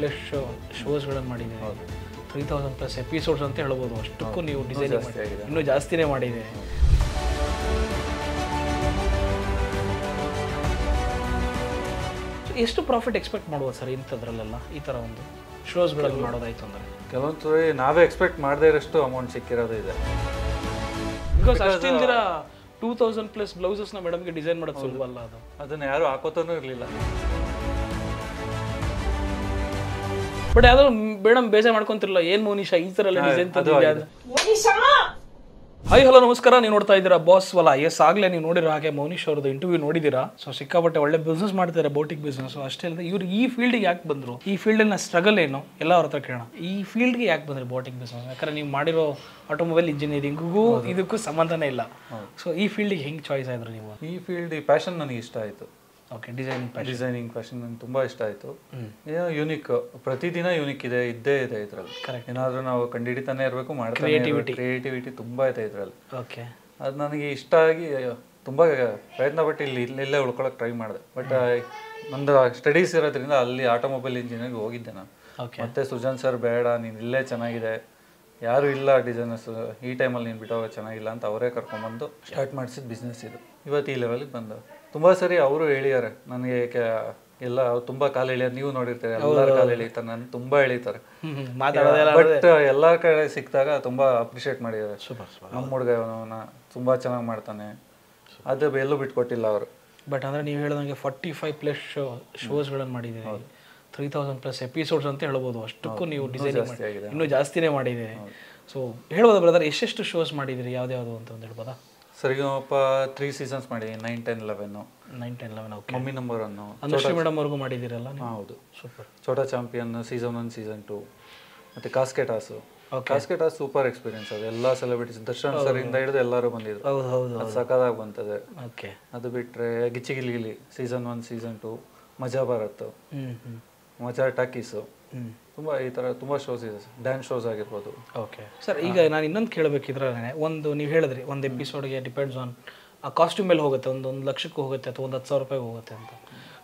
Plus ಶೋಸ್ಗಳನ್ನು ಮಾಡಿದ್ದೀವಿ. 3000 plus episodes ಅಂತ ಹೇಳ್ಬೋದು. ಅಷ್ಟಕ್ಕೂ ನೀವು ಡಿಸೈನ್ ಇನ್ನೂ ಜಾಸ್ತಿನೇ ಮಾಡಿದೆ. ಎಷ್ಟು ಪ್ರಾಫಿಟ್ ಎಕ್ಸ್ಪೆಕ್ಟ್ ಮಾಡ್ಬೋದು ಸರ್ ಇಂಥದ್ರಲ್ಲೆಲ್ಲ, ಈ ಥರ ಒಂದು ಶೋಸ್ಗಳಲ್ಲಿ ಮಾಡೋದಾಯ್ತು ಅಂದರೆ? ಕೆಲವೊಂದು ನಾವೇ ಎಕ್ಸ್ಪೆಕ್ಟ್ ಮಾಡದೇ ಇರೋಷ್ಟು ಅಮೌಂಟ್ ಸಿಕ್ಕಿರೋದು ಇದೆ. ಬಿಕಾಸ್ ಅಷ್ಟಿಂದಿರ 2000 ಪ್ಲಸ್ ಬ್ಲೌಸಸ್ನ ಮೇಡಮ್ಗೆ ಡಿಸೈನ್ ಮಾಡೋದು ಸುಲಭ ಅಲ್ಲ. ಅದನ್ನು ಯಾರು ಹಾಕೋತಾನೂ ಇರಲಿಲ್ಲ. ಬಟ್ ಯಾವ್ದೋ ಮೇಡಮ್ ಬೇಜಾರು ಮಾಡ್ಕೊಂತಿರಲ್ಲ, ಏನು ಮೋನಿಶಾ ಈ ಥರ ಎಲ್ಲ ಡಿಸೈನ್ ತಂದಿದ್ಯಾ? ಹಾಯ್ ಹಲೋ ನಮಸ್ಕಾರ, ನೀವು ನೋಡ್ತಾ ಇದ್ದೀರಾ ಬಾಸ್ ವಲ. ಆಗಲೇ ನೀವು ನೋಡಿರೋ ಹಾಗೆ ಮೌನಿಶ್ ಅವ್ರದ್ದು ಇಂಟರ್ವ್ಯೂ ನೋಡಿದ್ದೀರಾ. ಸೊ ಸಿಕ್ಕಾಪಟ್ಟೆ ಒಳ್ಳೆ ಬಿಸ್ನೆಸ್ ಮಾಡ್ತಾರೆ, ಬೋಟಿಕ್ ಬಿಸ್ನೆಸ್. ಅಷ್ಟೇ ಅಲ್ಲದೆ ಇವ್ರು ಈ ಫೀಲ್ಡ್ಗೆ ಯಾಕೆ ಬಂದರು, ಈ ಫೀಲ್ಡಿನ ಸ್ಟ್ರಗಲ್ ಏನು ಎಲ್ಲ ಅವ್ರ ಹತ್ರ ಕೇಳೋಣ. ಈ ಫೀಲ್ಡ್ಗೆ ಯಾಕೆ ಬಂದ್ರಿ ಬೋಟಿಕ್ ಬಿಸ್ನೆಸ್? ಯಾಕಂದ್ರೆ ನೀವು ಮಾಡಿರೋ ಆಟೋಮೊಬೈಲ್ ಇಂಜಿನಿಯರಿಂಗಿಗೂ ಇದಕ್ಕೂ ಸಂಬಂಧನೇ ಇಲ್ಲ. ಸೊ ಈ ಫೀಲ್ಡಿಗೆ ಹೆಂಗೆ ಚಾಯ್ಸ್ ಆಯಿದ್ರು ನೀವು? ಈ ಫೀಲ್ಡ್ ಈ ಪ್ಯಾಷನ್ ನನಗೆ ಇಷ್ಟ ಆಯಿತು. ಓಕೆ, ಡಿಸೈನಿಂಗ್ ಪ್ಯಾಷನ್ ನನಗೆ ತುಂಬ ಇಷ್ಟ ಆಯಿತು. ಏನೋ ಯೂನಿಕ್, ಪ್ರತಿದಿನ ಯೂನಿಕ್ ಇದ್ದೇ ಇದೆ ಇದರಲ್ಲಿ. ಏನಾದರೂ ನಾವು ಕಂಡುಹಿಡಿತಾನೆ ಇರಬೇಕು, ಮಾಡ್ತಾನೆ ಕ್ರಿಯೇಟಿವಿಟಿ ತುಂಬ ಇದೆ ಇದರಲ್ಲಿ. ಓಕೆ, ಅದು ನನಗೆ ಇಷ್ಟ ಆಗಿ ತುಂಬ ಪ್ರಯತ್ನ ಪಟ್ಟು ಇಲ್ಲೇ ಉಳ್ಕೊಳ್ಳೋಕೆ ಟ್ರೈ ಮಾಡಿದೆ. ಬಟ್ ನಂದು ಸ್ಟಡೀಸ್ ಇರೋದ್ರಿಂದ ಅಲ್ಲಿ ಆಟೋಮೊಬೈಲ್ ಇಂಜಿನಿಯರ್ಗೆ ಹೋಗಿದ್ದೆ ನಾನು. ಮತ್ತೆ ಸುಜಾನ್ ಸರ್ ಬೇಡ, ನೀನು ಇಲ್ಲೇ ಚೆನ್ನಾಗಿದೆ, ಯಾರು ಇಲ್ಲ ಡಿಸೈನರ್ಸ್, ಈ ಟೈಮಲ್ಲಿ ನೀನು ಬಿಟ್ಟೋಗ ಚೆನ್ನಾಗಿಲ್ಲ ಅಂತ ಅವರೇ ಕರ್ಕೊಂಡ್ಬಂದು ಸ್ಟಾರ್ಟ್ ಮಾಡಿಸಿದ ಬಿಸ್ನೆಸ್ ಇದು. ಇವತ್ತು ಈ ಲೆವೆಲಿಗೆ ಬಂದು ತುಂಬ ಸರಿ ಅವರು ಹೇಳಿದ್ದಾರೆ ನನಗೆ. ಎಲ್ಲ ತುಂಬ ಕಾಲು ಎಳಿಯೋದು ನೀವು ನೋಡಿರ್ತಾರೆ, ಎಲ್ಲರ ಕಾಲು ಎಳಿತಾರೆ, ನಾನು ತುಂಬ ಎಳಿತಾರೆ. ಬಟ್ ಎಲ್ಲರ ಕಡೆ ಸಿಕ್ಕಿದಾಗ ತುಂಬ ಅಪ್ರಿಷಿಯೇಟ್ ಮಾಡಿದ್ದಾರೆ. ನಮ್ಮ ಹುಡುಗ ಅವನ ತುಂಬ ಚೆನ್ನಾಗಿ ಮಾಡ್ತಾನೆ, ಅದು ಎಲ್ಲೂ ಬಿಟ್ಕೊಟ್ಟಿಲ್ಲ ಅವರು. ಬಟ್ ಅಂದರೆ ನೀವು ಹೇಳಿದಂಗೆ 45 ಪ್ಲಸ್ ಶೋಸ್ಗಳನ್ನು ಮಾಡಿದ್ದೀರಿ, 3000 ಪ್ಲಸ್ ಎಪಿಸೋಡ್ಸ್ ಅಂತ ಹೇಳ್ಬೋದು. ಅಷ್ಟಕ್ಕೂ ನೀವು ಡಿಸೈನ್ ಇನ್ನೂ ಜಾಸ್ತಿನೇ ಮಾಡಿದ್ದೀರಿ. ಸೊ ಹೇಳ್ಬೋದಾ ಬ್ರದರ್, ಎಷ್ಟೆಷ್ಟು ಶೋಸ್ ಮಾಡಿದ್ದೀರಿ, ಯಾವ್ದು ಅಂತ ಒಂದು ಹೇಳ್ಬೋದಾ? ಸರಿಗಮಪ 3 ಸೀಸನ್ಸ್ ಮಾಡಿ, 9, 10, 11. 9, 10, 11. Okay, mummy number 1 Anushree madam ಅವ್ರಿಗೂ ಮಾಡಿದ್ದೀರಲ್ಲ? ಹೌದು, super. Chhota champion season 1, season 2, ಮತ್ತು ಕಾಸ್ಕೆಟಾಸು. ಕಾಸ್ಕೆಟಾಸ್ ಸೂಪರ್ ಎಕ್ಸ್ಪೀರಿಯನ್ಸ್. ಅದು ಎಲ್ಲ ಸೆಲೆಬ್ರಿಟೀಸ್, ದರ್ಶನ್ ಸರ್ ಇಂದ ಹಿಡಿದು ಎಲ್ಲರೂ ಬಂದಿದ್ರು. ಅದು ಸಖತ್ತಾಗಿ ಬಂತದೆ. ಓಕೆ, ಅದು ಬಿಟ್ಟರೆ ಗಿಚ್ಚಿಗಿಲಿಗಿಲಿ ಸೀಸನ್ 1, ಸೀಸನ್ 2, ಮಜಾ ಭಾರತ್, ಮಜಾ ಟಾಕೀಸು, ತುಂಬ ಈ ಥರ ತುಂಬ ಶೋಸ್ ಇದೆ. ಡ್ಯಾನ್ಸ್ ಶೋಸ್ ಆಗಿರ್ಬೋದು. ಓಕೆ ಸರ್, ಈಗ ನಾನು ಇನ್ನೊಂದು ಕೇಳಬೇಕಿದ್ರೆ, ಒಂದು ನೀವು ಹೇಳಿದ್ರಿ ಒಂದು ಎಪಿಸೋಡ್ಗೆ ಡಿಪೆಂಡ್ಸ್ ಆನ್ ಆ ಕಾಸ್ಟ್ಯೂಮ್ ಮೇಲೆ ಹೋಗುತ್ತೆ, ಒಂದು ಲಕ್ಷಕ್ಕೂ ಹೋಗುತ್ತೆ ಅಥವಾ 10,000 ರೂಪಾಯಿಗೆ ಹೋಗುತ್ತೆ ಅಂತ.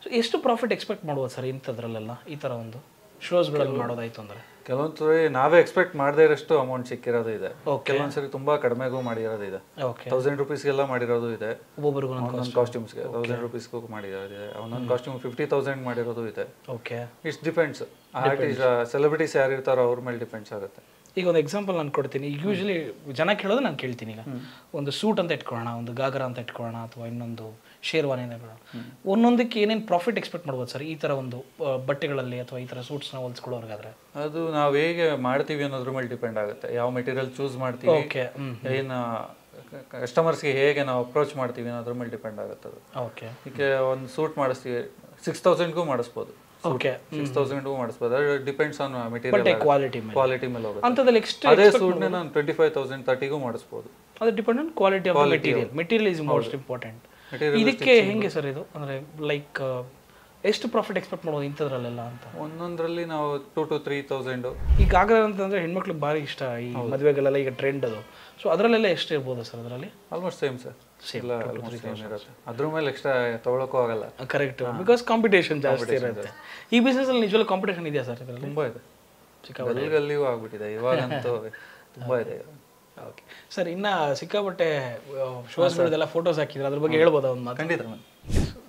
ಸೊ ಎಷ್ಟು ಪ್ರಾಫಿಟ್ ಎಕ್ಸ್ಪೆಕ್ಟ್ ಮಾಡ್ಬೋದು ಸರ್ ಇಂಥದ್ರಲ್ಲೆಲ್ಲ, ಈ ಥರ ಒಂದು ಶೋಸ್ಗಳಲ್ಲಿ ಮಾಡೋದಾಯ್ತು ಅಂದರೆ? ಕೆಲವೊಂದು ನಾವೇ ಎಕ್ಸ್ಪೆಕ್ಟ್ ಮಾಡದೇ ಇರೋಷ್ಟು ಅಮೌಂಟ್ ಸಿಕ್ಕಿರೋದು ಇದೆ. ಕೆಲವೊಂದ್ಸರಿ ತುಂಬ ಕಡಿಮೆಗೂ ಮಾಡಿರೋದು ಇದೆ. 1000 ರೂಪೀಸ್ಗೆಲ್ಲ ಮಾಡಿರೋದು ಇದೆ. ಒಬ್ಬೊಬ್ಬರಿಗೂ ಒಂದೊಂದು ಕಾಸ್ಟ್ಯೂಮ್ಸ್ಗೆ 1000 ರೂಪೀಸ್ಗೂ ಮಾಡಿರೋದು ಇದೆ. ಒಂದೊಂದು ಕಾಸ್ಟ್ಯೂಮ್ 50,000 ಮಾಡಿರೋದು ಇದೆ. Okay, it's depends. Artist celebrities ಯಾರು ಇರ್ತಾರೋ ಅವ್ರ ಮೇಲೆ ಡಿಪೆಂಡ್ಸ್ ಆಗುತ್ತೆ. ಈಗ ಒಂದು ಎಕ್ಸಾಂಪಲ್ ನಾನು ಕೊಡ್ತೀನಿ. ಯೂಶಲಿ ಜನ ಕೇಳೋದು ನಾನು ಕೇಳ್ತೀನಿ. ಈಗ ಒಂದು ಸೂಟ್ ಅಂತ ಇಟ್ಕೊಳ್ಳೋಣ, ಒಂದು ಗಾಗರ ಅಂತ ಇಟ್ಕೊಳ್ಳೋಣ, ಅಥವಾ ಇನ್ನೊಂದು ಶೇರ್ವಾನಿ ಅಂತ ಇಟ್ಕೊಳ್ಳೋಣ. ಒಂದೊಂದಕ್ಕೆ ಏನೇನು ಪ್ರಾಫಿಟ್ ಎಕ್ಸ್ಪೆಕ್ಟ್ ಮಾಡ್ಬೋದು ಸರ್ ಈ ಥರ ಒಂದು ಬಟ್ಟೆಗಳಲ್ಲಿ ಅಥವಾ ಈ ಥರ ಸೂಟ್ಸ್ನ ಹೊಲಿಸ್ಕೊಳ್ಳೋರ್ಗಾದ್ರೆ? ಅದು ನಾವು ಹೇಗೆ ಮಾಡ್ತೀವಿ ಅನ್ನೋದ್ರ ಮೇಲೆ ಡಿಪೆಂಡ್ ಆಗುತ್ತೆ. ಯಾವ ಮೆಟೀರಿಯಲ್ ಚೂಸ್ ಮಾಡ್ತೀವಿ, ಏನು ಕಸ್ಟಮರ್ಸ್ಗೆ ಹೇಗೆ ನಾವು ಅಪ್ರೋಚ್ ಮಾಡ್ತೀವಿ ಅನ್ನೋದ್ರ ಮೇಲೆ ಡಿಪೆಂಡ್ ಆಗುತ್ತೆ ಅದು. ಓಕೆ, ಈಗ ಒಂದು ಸೂಟ್ ಮಾಡಿಸ್ತೀವಿ 6,000ಗೂ ಮಾಡಿಸ್ಬೋದು. ಓಕೆ, 6,000ಗೂ ಮಾಡಿಸ್ಬೋದು. ಡಿಪೆಂಡ್ಸ್ ಆನ್ ಮೆಟೀರಿಯಲ್ ಕ್ವಾಲಿಟಿ ಮೇಲೆ ಹೋಗುತ್ತೆ. ಅಂತದಲ್ಲಿ ಎಕ್ಸ್ಟ್ರಾ ಅದೇ ಸೂಟ್ನ ನಾನು 25,000, 30ಗೂ ಮಾಡಿಸ್ಬೋದು. ಅದು depend on quality of material. Material is most important. ಇದಕ್ಕೆ ಹೆಂಗೆ ಸರ್ ಇದು, ಅಂದರೆ ಲೈಕ್ ಎಷ್ಟು ಪ್ರಾಫಿಟ್ ಎಕ್ಸ್ಪೆಕ್ಟ್ ಮಾಡೋದು ಇಂಥದ್ರಲ್ಲೆಲ್ಲ ಅಂತ? ಒಂದೊಂದರಲ್ಲಿ ನಾವು 2,000 to 3,000. ಈಗ ಗಾಗರ ಅಂತಂದರೆ ಹೆಣ್ಮಕ್ಳಿಗೆ ಭಾರಿ ಇಷ್ಟ, ಈ ಮದುವೆಗಳೆಲ್ಲ ಈಗ ಟ್ರೆಂಡ್ ಅದು. ಸೊ ಅದರಲ್ಲೆಲ್ಲ ಎಷ್ಟು ಇರ್ಬೋದು ಸರ್ ಅದರಲ್ಲಿ? ಆಲ್ಮೋಸ್ಟ್ ಸೇಮ್ ಸರ್, ಸೇಮ್ ಇರುತ್ತೆ. ಅದ್ರ ಮೇಲೆ ಎಕ್ಸ್ಟ್ರಾ ತೊಗೊಳಕ್ಕೂ ಆಗಲ್ಲ. ಕರೆಕ್ಟ್, ಬಿಕಾಸ್ ಕಾಂಪಿಟೇಷನ್ ಜಾಸ್ತಿ ಇರುತ್ತೆ. ಈ ಬಿಸ್ನೆಸ್ಸಲ್ಲಿ ನಿಜವಾಗ್ಲೂ ಕಾಂಪಿಟೇಷನ್ ಇದೆಯಾ ಸರ್ ಇದರಲ್ಲಿ? ತುಂಬ ಇದೆ, ಗಲ್ಲಿಗೂ ಆಗ್ಬಿಟ್ಟಿದೆ ಇವಾಗಂತೂ ತುಂಬ ಇದೆ. ಓಕೆ ಸರ್, ಇನ್ನು ಸಿಕ್ಕಾಪಟ್ಟೆ ಶೋಸ್ಗಳದೆಲ್ಲ ಫೋಟೋಸ್ ಹಾಕಿದ್ರೆ ಅದ್ರ ಬಗ್ಗೆ ಹೇಳ್ಬೋದಾ ಒಂದು ಮಾತು? ಖಂಡಿತ.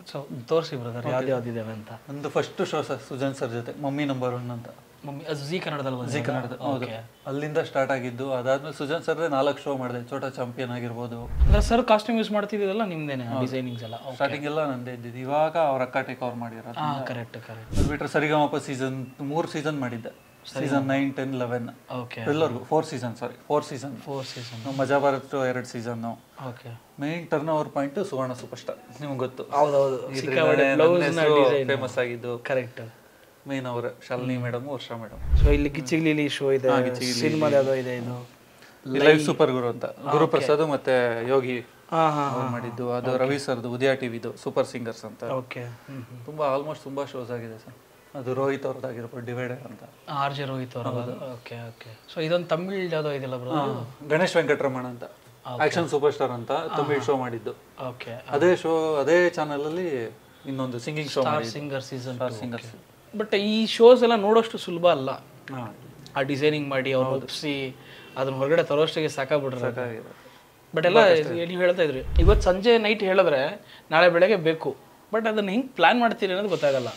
ಸೊ ತೋರಿಸಿ ಬ್ರದರ್, ಯಾವ್ದಿದ್ದಾವೆ ಅಂತ. ಒಂದು first show sir Sujan sir ಜೊತೆ, ಮಮ್ಮಿ ನಂಬರ್ 1 ಅಂತ. ಮಮ್ಮಿ ಅದು ಜಿ ಕನ್ನಡದಲ್ಲಿ? ಜಿ ಕನ್ನಡದ, ಹೌದು. ಅಲ್ಲಿಂದ ಸ್ಟಾರ್ಟ್ ಆಗಿದ್ದು. ಅದಾದ್ಮೇಲೆ ಸುಜಾನ್ ಸರ್ 4 ಶೋ ಮಾಡಿದೆ. ಛೋಟಾ ಚಾಂಪಿಯನ್ ಆಗಿರ್ಬೋದು. ಸರ್ ಕಾಸ್ಟ್ಯೂಮ್ ಯೂಸ್ ಮಾಡ್ತಿದ್ದಲ್ಲ ನಿಮ್ದೇನೆ ಡಿಸೈನಿಂಗ್ಸ್ ಎಲ್ಲ? ಸ್ಟಾರ್ಟಿಂಗ್ ಎಲ್ಲ ನಂದೇ ಇದ್ದಿದ್ದು. ಇವಾಗ ಅವ್ರ ಅಕ್ಕ ಟೇಕ್ ಓವರ್ ಮಾಡಿರೋದು. ಕರೆಕ್ಟ್. ಅದು ಬಿಟ್ಟರೆ ಸರಿಗಮಪ ಸೀಸನ್ 3 ಸೀಸನ್ ಮಾಡಿದ್ದೆ. ಸೀಸನ್ 9, 10, 11 ಎಲ್ಲರಿಗೂ 4 season. Majaa Bharath 2 season. Okay, main turn over point Suvarna super star, ನಿಮ್ಗೆ ಗೊತ್ತು. ಹೌದೌದು, ಫೇಮಸ್ ಆಗಿದ್ದು. ಕರೆಕ್ಟ್. ಮೇನ್ ಅವರ Shalini madam, Varsha madam. So ಇಲ್ಲಿ ಗಿಚ್ಚಿಗಿಲಿ ಶೋ ಇದೆ, ಸಿನಿಮಾ ಯಾವುದೋ ಇದೆ, ಇದು ಲೈವ್ ಸೂಪರ್ ಗುರು ಅಂತ. ಗುರುಪ್ರಸಾದ್ ಮತ್ತೆ ಯೋಗಿ ಮಾಡಿದ್ದು. ಅದು ರವಿ ಸರ್ದು ಉದಯ ಟಿವಿದು ಸೂಪರ್ ಸಿಂಗರ್ಸ್ ಅಂತ. ಓಕೆ, ತುಂಬಾ ಆಲ್ಮೋಸ್ಟ್ ತುಂಬಾ ಶೋಸ್ ಆಗಿದೆ ಸರ್. ಅದು ರೋಹಿತ್ ಅವ್ರದ್ದಾಗಿರ್ಬೋದು, ಡಿವೈಡರ್ ಅಂತ. RJ ರೋಹಿತ್ ಅವರು. ಓಕೆ. ಸೊ ಇದೊಂದು ತಮಿಳ್ ಯಾವುದೋ ಇದೆಯಲ್ಲ ಬ್ರೋ, ಗಣೇಶ್ ವೆಂಕಟರಮಣ ಅಂತ, ಆಕ್ಷನ್ ಸೂಪರ್ ಸ್ಟಾರ್ ಅಂತ ತಮಿಳ್ ಶೋ ಮಾಡಿದ್ದು. ಓಕೆ, ಅದೇ ಚಾನಲ್ ಅಲ್ಲಿ ಇನ್ನೊಂದು singing show singer season. But ಈ ಶೋಸ್ ಎಲ್ಲ ನೋಡೋಷ್ಟು ಸುಲಭ ಅಲ್ಲ. ಹಾಂ, ಆ ಡಿಸೈನಿಂಗ್ ಮಾಡಿ ಅವ್ರು ಒಪ್ಪಿಸಿ ಅದನ್ನ ಹೊರಗಡೆ ತರೋಷ್ಟಿಗೆ ಸಾಕಾಗ್ಬಿಟ್ರೆ. ಸಾಕಾಗಿದೆ. ಬಟ್ ಎಲ್ಲ ನೀವು ಹೇಳ್ತಾ ಇದ್ರಿ ಇವತ್ತು ಸಂಜೆ ನೈಟ್ ಹೇಳಿದ್ರೆ ನಾಳೆ ಬೆಳಗ್ಗೆ ಬೇಕು, ಬಟ್ ಅದನ್ನ ಹೆಂಗೆ ಪ್ಲಾನ್ ಮಾಡ್ತೀರಿ ಅನ್ನೋದು ಗೊತ್ತಾಗಲ್ಲ.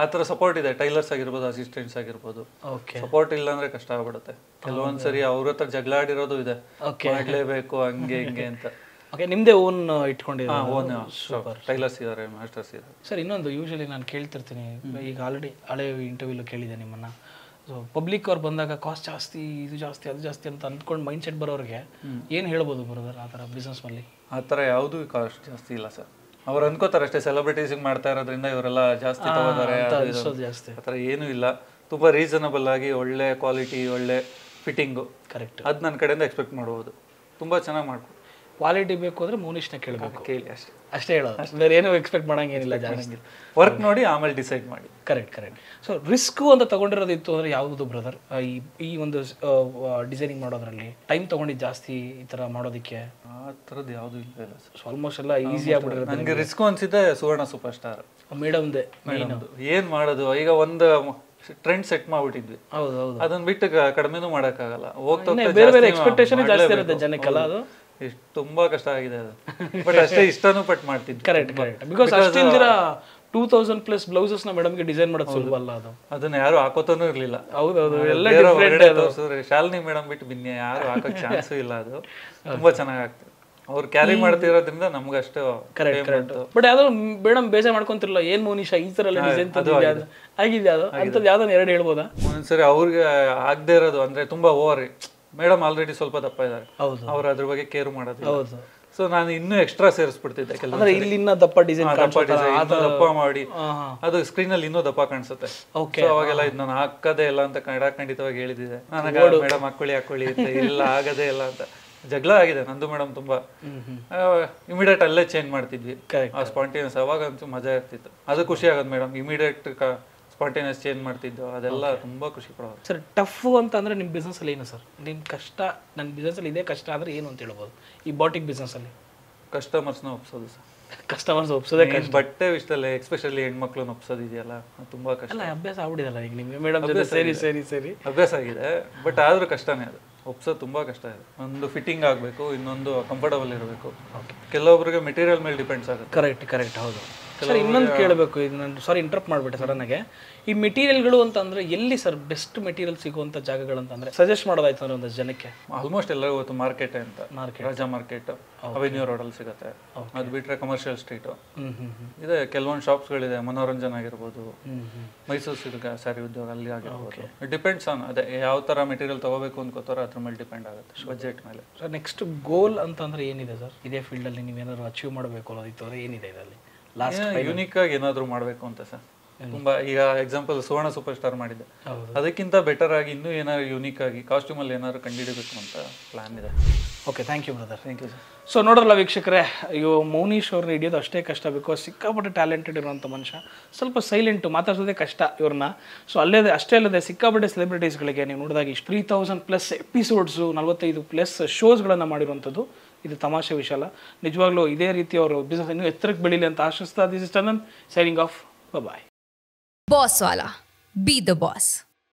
ಆ ಥರ ಸಪೋರ್ಟ್ ಇದೆ, ಟೈಲರ್ಸ್ ಆಗಿರ್ಬೋದು, ಅಸಿಸ್ಟೆಂಟ್ಸ್ ಆಗಿರ್ಬೋದು. ಓಕೆ, ಸಪೋರ್ಟ್ ಇಲ್ಲ ಅಂದ್ರೆ ಕಷ್ಟ ಆಗ್ಬಿಡುತ್ತೆ. ಕೆಲವೊಂದ್ಸರಿ ಅವ್ರ ಹತ್ರ ಜಗಳ ಆಡಿರೋದು ಇದೆ, ಮಾಡ್ಲೇಬೇಕು ಹಂಗೆ ಹಿಂಗೆ ಅಂತ. ಓಕೆ, ನಿಮ್ಮದೇ ಓನ್ ಇಟ್ಕೊಂಡಿದ್ದೀರಾ? ಓನ್ ಟೈಲರ್ಸ್ ಇದ್ದಾರೆ, ಮಾಸ್ಟರ್ಸ್ ಇದ್ದಾರೆ. ಸರ್ ಇನ್ನೊಂದು ಯೂಶಲಿ ನಾನು ಕೇಳ್ತಿರ್ತೀನಿ, ಈಗ ಆಲ್ರೆಡಿ ಹಳೆ ಇಂಟರ್ವ್ಯೂಲು ಕೇಳಿದೆ ನಿಮ್ಮನ್ನ. ಸೊ ಪಬ್ಲಿಕ್ ಅವ್ರು ಬಂದಾಗ ಕಾಸ್ಟ್ ಜಾಸ್ತಿ, ಇದು ಜಾಸ್ತಿ, ಅದು ಜಾಸ್ತಿ ಅಂತ ಅಂದ್ಕೊಂಡು ಮೈಂಡ್ ಸೆಟ್ ಬರೋರಿಗೆ ಏನು ಹೇಳ್ಬೋದು ಬ್ರದರ್ ಆ ಥರ ಬಿಸ್ನೆಸ್ ಮೇಲೆ? ಆ ಥರ ಯಾವುದೂ ಕಾಸ್ಟ್ ಜಾಸ್ತಿ ಇಲ್ಲ ಸರ್. ಅವ್ರು ಅನ್ಕೋತಾರೆ ಅಷ್ಟೇ, ಸೆಲೆಬ್ರಿಟೀಸಿಗೆ ಮಾಡ್ತಾ ಇರೋದ್ರಿಂದ ಇವರೆಲ್ಲ ಜಾಸ್ತಿ ತಗೋತಾರೆ, ಜಾಸ್ತಿ ಆ ಥರ ಏನೂ ಇಲ್ಲ. ತುಂಬ ರೀಸನಬಲ್ ಆಗಿ ಒಳ್ಳೆ ಕ್ವಾಲಿಟಿ, ಒಳ್ಳೆ ಫಿಟ್ಟಿಂಗು, ಕರೆಕ್ಟ್, ಅದು ನನ್ನ ಕಡೆಯಿಂದ ಎಕ್ಸ್ಪೆಕ್ಟ್ ಮಾಡ್ಬೋದು. ತುಂಬ ಚೆನ್ನಾಗಿ ಮಾಡ್ಬೋದು. ಕ್ವಾಲಿಟಿ ಬೇಕು ಅಂದರೆ ಮೋನಿಶ್ನ ಕೇಳಬೇಕು, ಕೇಳಿ ಅಷ್ಟೇ, ಅಷ್ಟೇ ಹೇಳೋದು, ಬೇರೆ ಏನೂ ಎಕ್ಸ್ಪೆಕ್ಟ್ ಮಾಡೋಂಗೇನಿಲ್ಲ ಜಾಸ್ತಿ. ವರ್ಕ್ ನೋಡಿ ಆಮೇಲೆ ಡಿಸೈಡ್ ಮಾಡಿ. ಕರೆಕ್ಟ್. ಸೊ ರಿಸ್ಕು ಅಂತ ತಗೊಂಡಿರೋದಿತ್ತು ಅಂದರೆ ಯಾವುದು ಬ್ರದರ್? ಈ ಒಂದು ಡಿಸೈನಿಂಗ್ ಮಾಡೋದ್ರಲ್ಲಿ ಟೈಮ್ ತೊಗೊಂಡಿದ್ದು ಜಾಸ್ತಿ ಈ ಥರ ಮಾಡೋದಕ್ಕೆ? ಆ ಥರದ್ದು ಯಾವುದೂ ಇಲ್ಲ ಸರ್. ಸೊ ಆಲ್ಮೋಸ್ಟ್ ಎಲ್ಲ ಈಸಿ ಆಗ್ಬಿಟ್ಟಿರೋದು. ನನಗೆ ರಿಸ್ಕು ಅನಿಸಿದ್ದೆ ಸುವರ್ಣ ಸೂಪರ್ ಸ್ಟಾರ್ ಮೇಡಮ್ದೇ. ಏನು ಮಾಡೋದು, ಈಗ ಒಂದು ಟ್ರೆಂಡ್ ಸೆಟ್ ಮಾಡ್ಬಿಟ್ಟಿದ್ವಿ, ಹೌದು, ಅದನ್ನ ಬಿಟ್ಟು ಕಡಿಮೆನೂ ಮಾಡೋಕ್ಕಾಗಲ್ಲ. ಹೋಗ್ತಾ ಬೇರೆ ಬೇರೆ ಎಕ್ಸ್ಪೆಕ್ಟೇಷನ್ ಜಾಸ್ತಿ ಇರುತ್ತೆ ಜನಕ್ಕೆಲ್ಲ. ಅದು ತುಂಬಾ ಕಷ್ಟ ಆಗಿದೆ ಅದು, ಬಟ್ ಅಷ್ಟೇ ಇಷ್ಟನೂ ಪಟ್ಟು ಮಾಡ್ತಿದ್ವಿ. ಕರೆಕ್ಟ್. ಬಿಕಾಸ್ ಅಷ್ಟಿಂದಿರ 2000+ ಬ್ಲೌಸಸ್ ನ ಮೇಡಮ್ಗೆ ಡಿಸೈನ್ ಮಾಡೋದು ಸುಲಭ ಅಲ್ಲ. ಅದು ಅದನ್ನ ಯಾರು ಹಾಕೋತಾನೂ ಇರ್ಲಿಲ್ಲ. ಹೌದೌದು, ಎಲ್ಲ ಶಾಲಿನಿ ಮೇಡಮ್ ಬಿಟ್ಟು ಬಿನ್ನೆ ಯಾರು ಹಾಕೋ ಚಾನ್ಸು ಇಲ್ಲ. ಅದು ತುಂಬಾ ಚೆನ್ನಾಗಿ ಆಗ್ತದೆ, ಅವ್ರು ಕ್ಯಾರಿ ಮಾಡ್ತಿರೋದ್ರಿಂದ ನಮ್ಗಷ್ಟು. ಕರೆಕ್ಟ್. ಬಟ್ ಯಾವ್ದೋ ಮೇಡಮ್ ಬೇಜಾರ್ ಮಾಡ್ಕೊಂತಿರಲ್ಲ, ಏನ್ ಮೋನಿಶಾ ಈ ತರ ಎಲ್ಲ ಡಿಸೈನ್ ಆಗಿದೆ ಅದು ಅಂತದ್ ಯಾವ್ದನ್ನ ಎರಡು ಹೇಳ್ಬೋದಾ? ಒಂದ್ಸರಿ ಅವ್ರಿಗೆ ಆಗದೆ ಇರೋದು ಅಂದ್ರೆ ತುಂಬಾ ಓವರ್. ಮೇಡಮ್ ಆಲ್ರೆಡಿ ಸ್ವಲ್ಪ ದಪ್ಪ ಇದ್ದಾರೆ, ಅವ್ರು ಅದ್ರ ಬಗ್ಗೆ ಕೇರ್ ಮಾಡೋದು. ಸೊ ನಾನು ಇನ್ನೂ ಎಕ್ಸ್ಟ್ರಾ ಸೇರಿಸ್ಬಿಡ್ತಿದ್ದೆ ಕೆಲವು. ಇಲ್ಲಿನ ದಪ್ಪ ಡಿಸೈನ್ ದಪ್ಪ ಮಾಡಿ ಅದು ಸ್ಕ್ರೀನ್ ಅಲ್ಲಿ ಇನ್ನೂ ದಪ್ಪ ಕಾಣಿಸುತ್ತೆ. ಅವಾಗೆಲ್ಲ ಇದು ನಾನು ಹಾಕದೇ ಇಲ್ಲ ಅಂತ ಖಂಡಿತವಾಗಿ ಹೇಳಿದ್ದೆ. ನನಗೆ ಮೇಡಮ್ ಹಾಕೊಳ್ಳಿ ಅಂತ, ಇಲ್ಲ ಆಗದೇ ಇಲ್ಲ ಅಂತ ಜಗಳ ಆಗಿದೆ ನಂದು ಮೇಡಮ್ ತುಂಬಾ. ಇಮಿಡಿಯೇಟ್ ಅಲ್ಲೇ ಚೇಂಜ್ ಮಾಡ್ತಿದ್ವಿ, ಸ್ಪಾಂಟೇನಿಯಸ್. ಅವಾಗಂತೂ ಮಜಾ ಇರ್ತಿತ್ತು, ಅದು ಖುಷಿ ಆಗೋದು. ಮೇಡಮ್ ಇಮಿಡಿಯೇಟ್ ಸ್ಪಾಂಟೇನಿಯಸ್ ಚೇಂಜ್ ಮಾಡ್ತಿದ್ದು, ಅದೆಲ್ಲ ತುಂಬಾ ಖುಷಿ ಪಡೋದು. ಸರ್ ಟಫ್ ಅಂತ ಅಂದ್ರೆ ನಿಮ್ಮ ಬಿಸ್ನೆಸ್ ಅಲ್ಲಿ ಏನು ಸರ್? ನಿಮ್ಮ ಕಷ್ಟ, ನನ್ನ ಬಿಸ್ನೆಸ್ ಅಲ್ಲಿ ಇದೇ ಕಷ್ಟ ಅಂದ್ರೆ ಏನು ಅಂತ ಹೇಳ್ಬೋದು ಈ ಬಾಟಿಕ್ ಬಿಸ್ನೆಸ್ ಅಲ್ಲಿ? ಕಸ್ಟಮರ್ಸ್ನ ಒಪ್ಸೋದು ಸರ್. ಕಸ್ಟಮರ್ಸ್ ಒಪ್ಸೋದೇ ಕಷ್ಟ. ಬಟ್ಟೆ ವಿಷಯದಲ್ಲಿ ಎಕ್ಸ್ಪೆಷಲಿ ಹೆಣ್ಮಕ್ಳನ್ನ ಒಪ್ಸೋದಿದೆಯಲ್ಲ, ತುಂಬಾ ಕಷ್ಟ. ಅಲ್ಲ, ಅಭ್ಯಾಸ ಆಗ್ಬಿಡಿದಲ್ಲ ಈಗ ನಿಮಗೆ ಮೇಡಮ್ ಜೊತೆ ಸೇರಿ ಅಭ್ಯಾಸ ಆಗಿದೆ, ಬಟ್ ಆದ್ರೂ ಕಷ್ಟನೇ ಅದು. ಒಪ್ಸೋದು ತುಂಬಾ ಕಷ್ಟ ಇದೆ. ಒಂದು ಫಿಟ್ಟಿಂಗ್ ಆಗಬೇಕು, ಇನ್ನೊಂದು ಕಂಫರ್ಟಬಲ್ ಇರಬೇಕು. ಕೆಲವೊಬ್ಬರಿಗೆ ಮೆಟೀರಿಯಲ್ ಮೇಲೆ ಡಿಪೆಂಡ್ಸ್ ಆಗುತ್ತೆ. ಕರೆಕ್ಟ್. ಹೌದು ಸರ್. ಇನ್ನೊಂದು ಕೇಳಬೇಕು, ಇದು ನಾನು ಸಾರಿ ಇಂಟರಪ್ಟ್ ಮಾಡಿಬಿಟ್ಟೆ ಸಡನ್ನಾಗೆ. ಈ ಮೆಟೀರಿಯಲ್ಗಳು ಅಂತ ಅಂದ್ರೆ ಎಲ್ಲಿ ಸರ್ ಬೆಸ್ಟ್ ಮೆಟೀರಿಯಲ್ ಸಿಗುವಂಥ ಜಾಗಗಳಂತಂದ್ರೆ ಸಜೆಸ್ಟ್ ಮಾಡೋದಾಯ್ತು ಅಂದ್ರೆ ಒಂದು ಜನಕ್ಕೆ? ಆಲ್ಮೋಸ್ಟ್ ಎಲ್ಲರಿಗೂ ಗೊತ್ತು ಮಾರ್ಕೆಟ್ ಅಂತ. ರಾಜಾ ಮಾರ್ಕೆಟ್ ಅವೆನ್ಯೂ ರೋಡಲ್ಲಿ ಸಿಗುತ್ತೆ. ಅದು ಬಿಟ್ಟರೆ ಕಮರ್ಷಿಯಲ್ ಸ್ಟ್ರೀಟು ಇದೆ, ಕೆಲವೊಂದು ಶಾಪ್ಸ್ಗಳಿದೆ. ಮನೋರಂಜನ್ ಆಗಿರ್ಬೋದು, ಮೈಸೂರು ಸಿಲ್ಕ್ ಸ್ಯಾರಿ ಉದ್ಯೋಗ ಅಲ್ಲಿ ಆಗಿರ್ಬೋದು. ಡಿಪೆಂಡ್ಸ್ ಆನ್ ಅದೇ ಯಾವ ಥರ ಮೆಟೀರಿಯಲ್ ತಗೋಬೇಕು ಅನ್ಕೋತಾರೋ ಅದ್ರ ಮೇಲೆ ಡಿಪೆಂಡ್ ಆಗುತ್ತೆ, ಬಜೆಟ್ ಮೇಲೆ. ಸರ್ ನೆಕ್ಸ್ಟ್ ಗೋಲ್ ಅಂತಂದ್ರೆ ಏನಿದೆ ಸರ್ ಇದೇ ಫೀಲ್ಡಲ್ಲಿ? ನೀವೇನಾದ್ರು ಅಚೀವ್ ಮಾಡಬೇಕು ಅನ್ನೋದಿತ್ತು ಅಂದರೆ ಏನಿದೆ ಇದರಲ್ಲಿ? ಯುನಿಕ್ ಆಗಿ ಏನಾದ್ರು ಮಾಡಬೇಕು ಅಂತ ಸರ್. ತುಂಬಾ ಈಗ ಎಕ್ಸಾಂಪಲ್ ಸುವರ್ಣ ಸೂಪರ್ ಸ್ಟಾರ್ ಮಾಡಿದ್ದೆ, ಅದಕ್ಕಿಂತ ಬೆಟರ್ ಆಗಿ ಇನ್ನೂ ಏನಾದ್ರು ಯುನಿಕ್ ಆಗಿ ಕಾಸ್ಟ್ಯೂಮ್ ಅಲ್ಲಿ ಏನಾದ್ರು ಕಂಡುಹಿಡಬೇಕು ಅಂತ ಪ್ಲಾನ್ ಇದೆ. Okay, thank you brother. Thank you sir. So ನೋಡ್ರಲ್ಲ ವೀಕ್ಷಕರೇ, ಇವು ಮೌನೀಶ್ ಅವ್ರನ್ನ ಹಿಡಿಯೋದು ಅಷ್ಟೇ ಕಷ್ಟ. ಬಿಕಾಸ್ ಸಿಕ್ಕಾಪಟ್ಟೆ ಟ್ಯಾಲೆಂಟೆಡ್ ಇರುವಂಥ ಮನುಷ್ಯ, ಸ್ವಲ್ಪ ಸೈಲೆಂಟು, ಮಾತಾಡ್ಸೋದೇ ಕಷ್ಟ ಇವ್ರನ್ನ. ಸೊ ಅಷ್ಟೇ ಅಲ್ಲದೆ ಸಿಕ್ಕಾಪಟ್ಟೆ ಸೆಲೆಬ್ರಿಟೀಸ್ಗಳಿಗೆ ನೀವು ನೋಡಿದಾಗ ಇಷ್ಟು 3000+ ಎಪಿಸೋಡ್ಸು, 45+ ಶೋಸ್ಗಳನ್ನು ಮಾಡಿರುವಂಥದ್ದು. ಇದು ತಮಾಷೆ ವಿಷಯ ಅಲ್ಲ, ನಿಜವಾಗ್ಲೂ ಇದೇ ರೀತಿ ಅವರು ಬಿಸ್ನೆಸ್ ಇನ್ನೂ ಎತ್ತರಕ್ಕೆ ಬೆಳೀಲಿ ಅಂತ ಆಶಿಸ್ತಾ. This is Chandan signing off. Bye. Boss ವಾಲಾ, ಬಿ ದ ಬಾಸ್.